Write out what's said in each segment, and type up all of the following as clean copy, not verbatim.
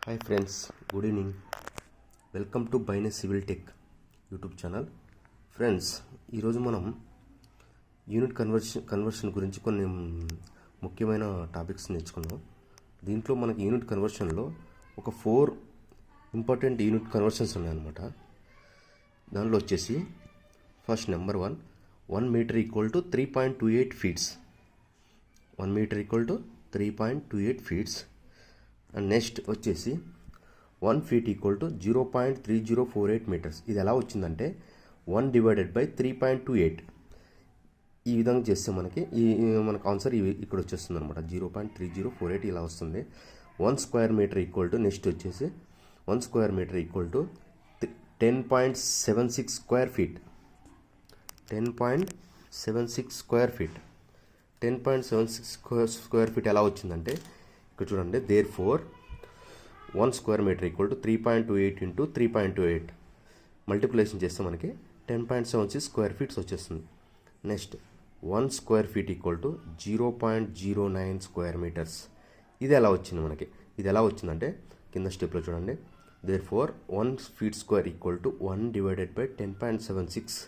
Hi friends, good evening. Welcome to Bynus civil tech YouTube channel. Friends, ఈరోజు మనం unit conversion గురించి కొన్ని ముఖ్యమైన టాపిక్స్ నేర్చుకున్నాం. దీంట్లో మనకి యూనిట్ కన్వర్షన్లో ఒక 4 ఇంపార్టెంట్ యూనిట్ కన్వర్షన్స్ ఉన్నాయన్నమాట. దానిలో వచ్చేసి first number 1 metre equal to 3.28 feet. 1 metre equal to 3.28 feet. And next వచ్చేసి 1 ఫీట్ ఈక్వల్ టు 0.3048 మీటర్స్. ఇది ఎలా వచ్చిందంటే 1 డివైడెడ్ బై 3.28. ఈ విధంగా చేస్తే మనకు ఆన్సర్ ఇక్కడ వచ్చేస్తుంది అనమాట. 0.3048 ఇలా వస్తుంది. 1 square metre equal to next వచ్చేసి 1 square metre equal to 10.76 square feet. 10.76 square feet. 10.76 square feet ఎలా వచ్చిందంటే ఇక్కడ చూడండి. Therefore 1 square metre equal to 3.28 into 3.28 multiplication చేస్తే మనకి 10.76 స్క్వేర్ ఫీట్స్ వచ్చేస్తుంది. Next 1 square feet equal to 0.09 square metres. ఇది ఎలా వచ్చిందంటే కింద స్టెప్లో చూడండి. Therefore 1 feet square equal to 1 divided by 10.76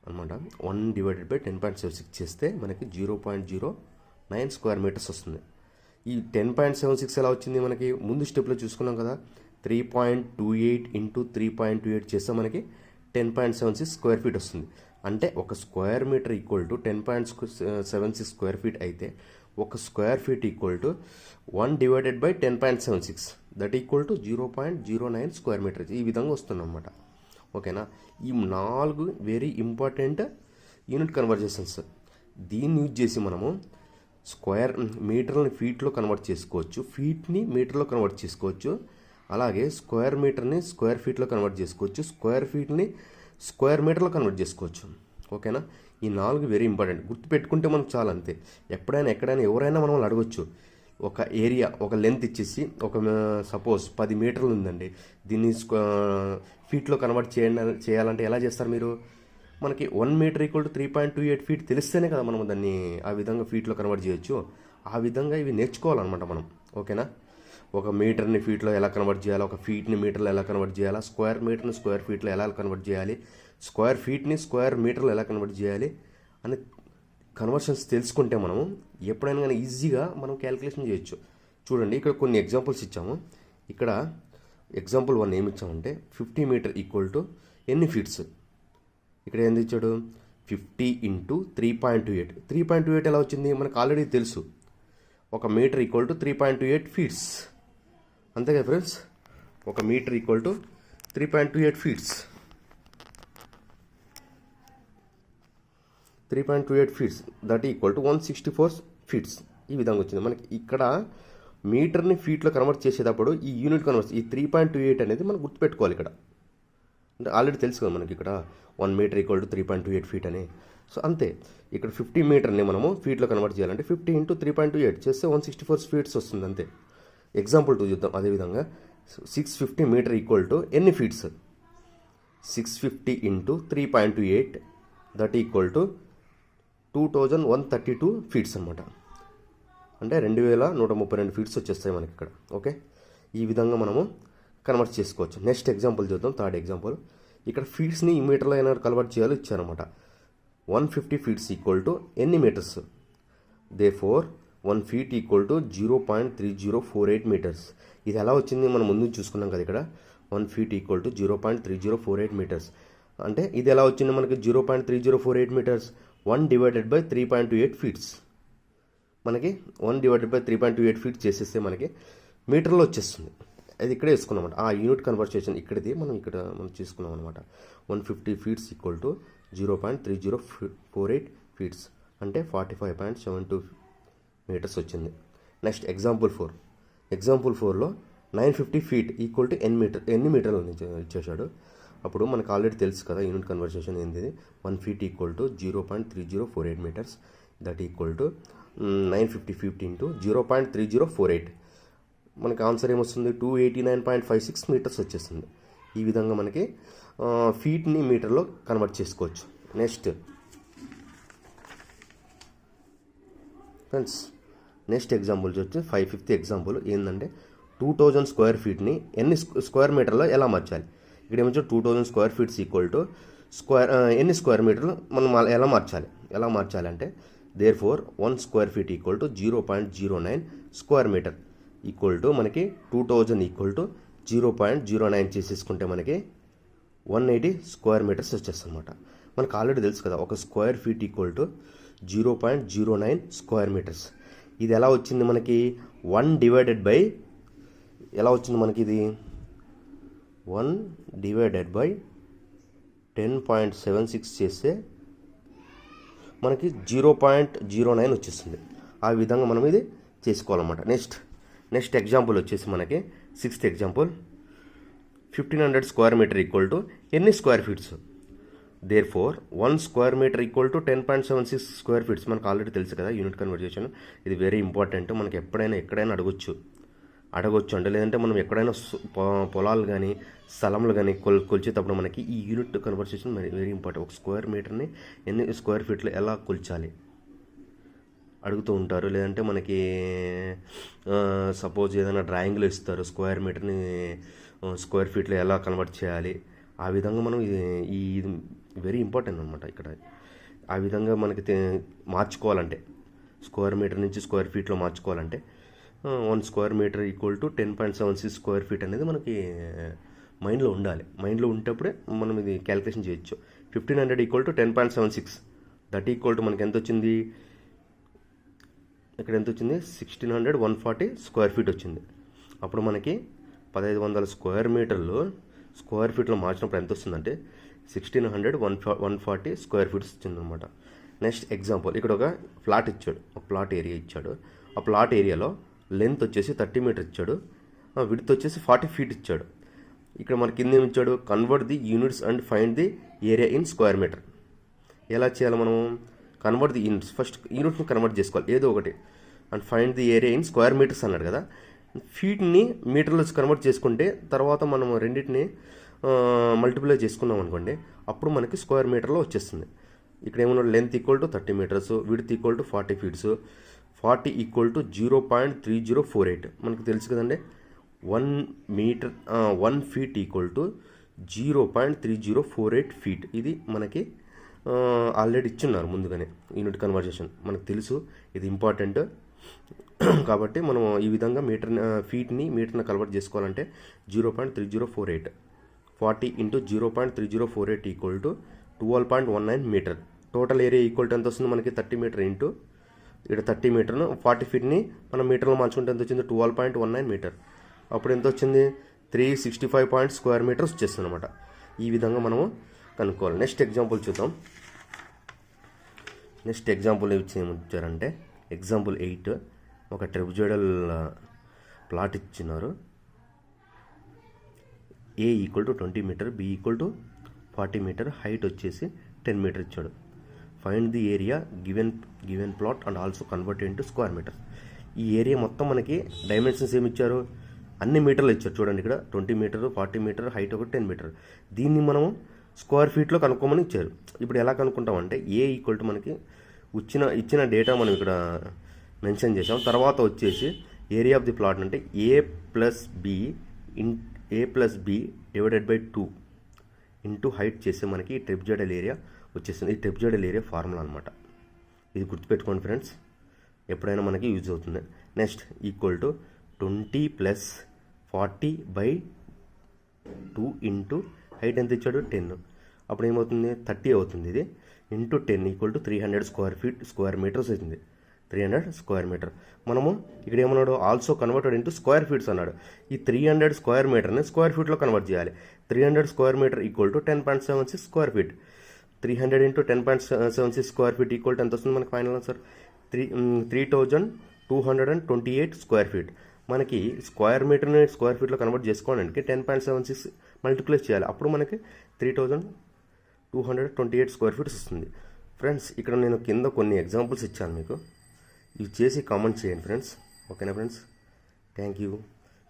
అనమాట. 1 డివైడెడ్ బై 10.76 చేస్తే మనకి 0.09 స్క్వేర్ మీటర్స్ వస్తుంది. ఈ 10.76 ఎలా వచ్చింది మనకి ముందు స్టెప్లో చూసుకున్నాం కదా. 3.28 ఇంటూ 3.28 చేస్తే మనకి 10.76 స్క్వేర్ ఫీట్ వస్తుంది. అంటే ఒక square metre equal to 10.76 square feet అయితే ఒక square feet equal to 1 divided by 10.76 that equal to 0.09 square metre. ఈ విధంగా వస్తుంది అన్నమాట. ఓకేనా. ఈ 4 వెరీ ఇంపార్టెంట్ యూనిట్ కన్వర్జేషన్స్. దీన్ని యూజ్ చేసి మనము స్క్వేర్ మీటర్ని ఫీట్లో కన్వర్ట్ చేసుకోవచ్చు, ఫీట్ని మీటర్లో కన్వర్ట్ చేసుకోవచ్చు, అలాగే స్క్వేర్ మీటర్ని స్క్వేర్ ఫీట్లో కన్వర్ట్ చేసుకోవచ్చు, స్క్వేర్ ఫీట్ని స్క్వేర్ మీటర్లో కన్వర్ట్ చేసుకోవచ్చు. ఓకేనా. ఈ 4 వెరీ ఇంపార్టెంట్. గుర్తుపెట్టుకుంటే మనకు చాలా, అంతే. ఎక్కడైనా ఎవరైనా మనం అడగొచ్చు. ఒక ఏరియా, ఒక లెంత్ ఇచ్చేసి సపోజ్ 10 మీటర్లు ఉందండి, దీన్ని ఫీట్లో కన్వర్ట్ చేయాలంటే ఎలా చేస్తారు మీరు? మనకి 1 మీటర్ ఈక్వల్ టు 3.28 ఫీట్ తెలిస్తేనే కదా మనం దాన్ని ఆ విధంగా ఫీట్లో కన్వర్ట్ చేయొచ్చు. ఆ విధంగా ఇవి నేర్చుకోవాలన్నమాట మనం. ఓకేనా. ఒక మీటర్ని ఫీట్లో ఎలా కన్వర్ట్ చేయాలి, ఒక ఫీట్ని మీటర్లో ఎలా కన్వర్ట్ చేయాలి, స్క్వేర్ మీటర్ని స్క్వేర్ ఫీట్లో ఎలా కన్వర్ట్ చేయాలి, స్క్వేర్ ఫీట్ని స్క్వేర్ మీటర్లో ఎలా కన్వర్ట్ చేయాలి అని కన్వర్షన్స్ తెలుసుకుంటే మనము ఎప్పుడైనా కానీ ఈజీగా మనం క్యాలిక్యులేషన్ చేయొచ్చు. చూడండి, ఇక్కడ కొన్ని ఎగ్జాంపుల్స్ ఇచ్చాము. ఇక్కడ ఎగ్జాంపుల్ 1 ఏమి ఇచ్చామంటే 50 మీటర్ ఈక్వల్ టు ఎన్ని ఫీట్స్. ఇక్కడ ఏంది ఇచ్చాడు? 50 ఇంటూ 3.28. 3.28 ఎలా వచ్చింది మనకు ఆల్రెడీ తెలుసు. ఒక మీటర్ ఈక్వల్ టు 3.28 ఫీట్స్. అంతే కదా ఫ్రెండ్స్. ఒక metre equal to 3.28 feet. 3.28 feet that equal to 164 feet. ఈ విధంగా వచ్చింది మనకి. ఇక్కడ మీటర్ని ఫీట్లో కన్వర్ట్ చేసేటప్పుడు ఈ యూనిట్ కన్వర్ట్ ఈ 3.28 అనేది మనం గుర్తుపెట్టుకోవాలి. ఇక్కడ అంటే ఆల్రెడీ తెలుసు కదా మనకి. ఇక్కడ 1 మీటర్ ఈక్వల్ టు 3.28 ఫీట్ అని. సో అంతే. ఇక్కడ 50 మీటర్ని మనము ఫీట్లో కన్వర్ట్ చేయాలంటే 50 ఇంటూ 3.28 చేస్తే 164 ఫీట్స్ వస్తుంది. అంతే. ఎగ్జాంపుల్ 2 చూద్దాం. అదేవిధంగా 650 మీటర్ ఈక్వల్ టు ఎన్ని feets? 650 into 3.28 that equal to 2132 feets అనమాట. అంటే 2132 ఫీట్స్ వచ్చేస్తాయి మనకి ఇక్కడ. ఓకే. ఈ విధంగా మనము కన్వర్ట్ చేసుకోవచ్చు. నెక్స్ట్ ఎగ్జాంపుల్ చూద్దాం. 3rd example. ఇక్కడ ఫీట్స్ని ఈ మీటర్లో అయినా కన్వర్ట్ చేయాలో ఇచ్చారనమాట. 150 ఫీట్స్ ఈక్వల్ టు ఎన్ని metres? Therefore 1 feet equal to 0.3048 metres. ఇది ఎలా వచ్చింది మనం ముందు చూసుకున్నాం కదా. ఇక్కడ 1 ఫీట్ ఈక్వల్ టు 0.3048 మీటర్స్. అంటే ఇది ఎలా వచ్చింది మనకి? 0.3048 మీటర్స్ 1 డివైడెడ్ బై 3.28 ఫీట్స్. మనకి 1 డివైడెడ్ బై 3.28 ఫీట్స్ చేసేస్తే మనకి మీటర్లో వచ్చేస్తుంది. అది ఇక్కడే వేసుకున్నాం అనమాట. ఆ యూనిట్ కన్వర్సేషన్ ఇక్కడిది మనం తీసుకున్నాం అనమాట. 150 ఫీట్స్ ఈక్వల్ టు 0.3048 ఫీట్స్ అంటే 45.72 మీటర్స్ వచ్చింది. Next example 4. ఎగ్జాంపుల్ 4లో 950 ఫీట్ ఈక్వల్ టు ఎన్ని మీటర్లు ఇచ్చేసాడు. అప్పుడు మనకు ఆల్రెడీ తెలుసు కదా యూనిట్ కన్వర్సేషన్ ఏంది. 1 feet equal to 0.3048 metres that equal to 950 feet into 0.3048. మనకి ఆన్సర్ ఏమొస్తుంది? 289.56 మీటర్స్ వచ్చేస్తుంది. ఈ విధంగా మనకి ఫీట్ని మీటర్లో కన్వర్ట్ చేసుకోవచ్చు. నెక్స్ట్ ఫ్రెండ్స్, నెక్స్ట్ ఎగ్జాంపుల్ వచ్చి 5th ఎగ్జాంపుల్ ఏంటంటే 2000 స్క్వేర్ ఫీట్ని ఎన్ని స్క్వేర్ మీటర్లో ఎలా మార్చాలి. ఇక్కడ ఏమొచ్చు 2000 స్క్వేర్ ఫీట్స్ ఈక్వల్ టు ఎన్ని స్క్వేర్ మీటర్లు మనం ఎలా మార్చాలి అంటే therefore 1 square feet equal to 0.09 square metre equal to మనకి 2000 ఈక్వల్ టు 0.09 చేసేసుకుంటే మనకి 180 స్క్వేర్ మీటర్స్ వచ్చేస్తుంది అనమాట. మనకు ఆల్రెడీ తెలుసు కదా, ఒక square feet equal to 0.09 square metres. ఇది ఎలా వచ్చింది మనకి 1 డివైడెడ్ బై ఎలా వచ్చింది మనకి ఇది 1 డివైడెడ్ బై 10.76 చేస్తే మనకి 0.09 వచ్చేస్తుంది. ఆ విధంగా మనం ఇది చేసుకోవాలన్నమాట. నెక్స్ట్ ఎగ్జాంపుల్ వచ్చేసి మనకి 6th example 1500 square metre equal to ఎన్ని square feets. Therefore 1 square metre equal to 10.76 square feets. మనకు ఆల్రెడీ తెలుసు కదా యూనిట్ కన్వర్జేషన్. ఇది వెరీ ఇంపార్టెంట్. మనకి ఎక్కడైనా అడగొచ్చు అంటే, లేదంటే మనం ఎక్కడైనా పొలాలు కానీ స్థలంలో కానీ కొలిచేటప్పుడు మనకి ఈ యూనిట్ కన్వర్జేషన్ వెరీ ఇంపార్టెంట్. ఒక స్క్వేర్ మీటర్ని ఎన్ని స్క్వేర్ ఫీట్లు ఎలా కొలిచాలి అడుగుతూ ఉంటారు. లేదంటే మనకి సపోజ్ ఏదైనా డ్రాయింగ్లో ఇస్తారు, స్క్వేర్ మీటర్ని స్క్వేర్ ఫీట్లో ఎలా కన్వర్ట్ చేయాలి. ఆ విధంగా మనం ఇది వెరీ ఇంపార్టెంట్ అనమాట. ఇక్కడ ఆ విధంగా మనకి మార్చుకోవాలంటే స్క్వేర్ మీటర్ నుంచి స్క్వేర్ ఫీట్లో మార్చుకోవాలంటే 1 square metre equal to 10.76 square feet అనేది మనకి మైండ్లో ఉండాలి. మైండ్లో ఉంటేప్పుడే మనం ఇది క్యాలిక్యులేషన్ చేయొచ్చు. 1500 equal to 10.76 that equal to మనకి ఎంత వచ్చింది, ఇక్కడ ఎంత వచ్చింది 1600 140 స్క్వేర్ ఫీట్ వచ్చింది. అప్పుడు మనకి 1500 స్క్వేర్ మీటర్లు స్క్వేర్ ఫీట్లో మార్చినప్పుడు ఎంత వస్తుందంటే 1600 140 స్క్వేర్ ఫీట్స్ వచ్చిందనమాట. నెక్స్ట్ ఎగ్జాంపుల్ ఇక్కడ ఒక ఫ్లాట్ ఇచ్చాడు, ఒక ప్లాట్ ఏరియా ఇచ్చాడు. ఆ ప్లాట్ ఏరియాలో లెంత్ వచ్చేసి 30 మీటర్ ఇచ్చాడు, విడ్త్ వచ్చేసి 40 ఫీట్ ఇచ్చాడు. ఇక్కడ మనకి కింద ఏమి ఇచ్చాడు, convert the units and find the area in square metre. ఎలా చేయాలి మనం, కన్వర్ట్ ది యూనిట్స్, ఫస్ట్ యూనిట్ని కన్వర్ట్ చేసుకోవాలి ఏదో ఒకటి, and find the area in square metres అన్నాడు కదా. ఫీట్ని మీటర్లో కన్వర్ట్ చేసుకుంటే తర్వాత మనం రెండింటిని మల్టిప్లై చేసుకున్నాం అనుకోండి, అప్పుడు మనకి స్క్వేర్ మీటర్లో వచ్చేస్తుంది. ఇక్కడ ఏమన్నా length equal to 30 metres, width equal to 40 feet, 40 equal to 0.3048. మనకు తెలుసు కదండి 1 ఫీట్ ఈక్వల్ టు 0.3048 ఫీట్. ఇది మనకి ఆల్రెడీ ఇచ్చున్నారు ముందుగానే యూనిట్ కన్వర్జేషన్. మనకు తెలుసు ఇది ఇంపార్టెంట్ కాబట్టి మనం ఈ విధంగా ఫీట్ని మీటర్ని కన్వర్ట్ చేసుకోవాలంటే 0.3048. 40 into 0.3048 equal to 12.19 metre. Total area equal to ఎంత వస్తుంది మనకి 30 మీటర్ ఇంటూ ఇక్కడ 30 మీటర్ను 40 ఫీట్ని మనం మీటర్లో మార్చుకుంటే ఎంత వచ్చింది 12.19 మీటర్. అప్పుడు ఎంత వచ్చింది 365 స్క్వేర్ మీటర్స్ వచ్చేస్తుంది అనమాట. ఈ విధంగా మనము కనుక్కోవాలి. నెక్స్ట్ ఎగ్జాంపుల్ చూద్దాం. నెక్స్ట్ ఎగ్జాంపుల్ ఏమిచ్చారంటే ఎగ్జాంపుల్ 8 ఒక ట్రెపెజాయిడల్ ప్లాట్ ఇచ్చినారు. A equal to 20 metre, B equal to 40 metre, height వచ్చేసి 10 మీటర్ ఇచ్చాడు. Find the area given plot and also convert into square metre. ఈ ఏరియా మొత్తం మనకి డైమెన్షన్స్ ఏమి ఇచ్చారు, అన్ని మీటర్లు ఇచ్చారు. చూడండి ఇక్కడ 20 మీటర్, 40 మీటర్, హైట్ ఒకటి 10 మీటర్. దీన్ని మనము స్క్వేర్ ఫీట్లో కనుక్కోమని ఇచ్చారు. ఇప్పుడు ఎలా కనుక్కుంటామంటే ఏ ఈక్వల్ టు మనకి ఇచ్చిన డేటా మనం ఇక్కడ మెన్షన్ చేసాం. తర్వాత వచ్చేసి ఏరియా ఆఫ్ ది ప్లాట్ అంటే A plus B divided by 2 into height చేస్తే మనకి ట్రెపెజాయిడల్ ఏరియా వచ్చేస్తుంది. ఈ ట్రెపెజాయిడల్ ఏరియా ఫార్ములా అనమాట. ఇది గుర్తుపెట్టుకోండి ఫ్రెండ్స్, ఎప్పుడైనా మనకి యూజ్ అవుతుంది. Next equal to 20 plus 40 by 2 into height ఎంత ఇచ్చాడు 10. అప్పుడు ఏమవుతుంది 30 అవుతుంది. ఇది into 10 equal to 300 square metres అవుతుంది. 300 స్క్వేర్ మీటర్. మనము ఇక్కడ ఏమన్నాడు also converted into square feet అన్నాడు. ఈ 300 స్క్వేర్ మీటర్ని స్క్వేర్ ఫీట్లో కన్వర్ట్ చేయాలి. 300 square metre equal to 10.76 square feet. 300 into 10.76 square feet equal to ఎంత వస్తుంది మనకి ఫైనల్ ఆన్సర్ 3228 స్క్వేర్ ఫీట్. మనకి స్క్వేర్ మీటర్ని స్క్వేర్ ఫీట్లో కన్వర్ట్ చేసుకోవడానికి 10.76 మల్టిప్లై చేయాలి. అప్పుడు మనకి 3228 స్క్వేర్ ఫీట్స్ వస్తుంది. ఫ్రెండ్స్ ఇక్కడ నేను కింద కొన్ని ఎగ్జాంపుల్స్ ఇచ్చాను మీకు, ఇవి చేసి కామెంట్ చేయండి ఫ్రెండ్స్. ఓకేనా friends, thank you.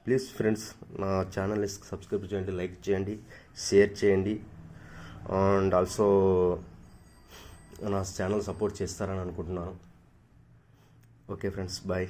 Please friends నా ఛానల్ని సబ్స్క్రైబ్ చేయండి, లైక్ చేయండి, షేర్ చేయండి, అండ్ ఆల్సో నా ఛానల్ సపోర్ట్ చేస్తారని అనుకుంటున్నాను. Okay friends, bye.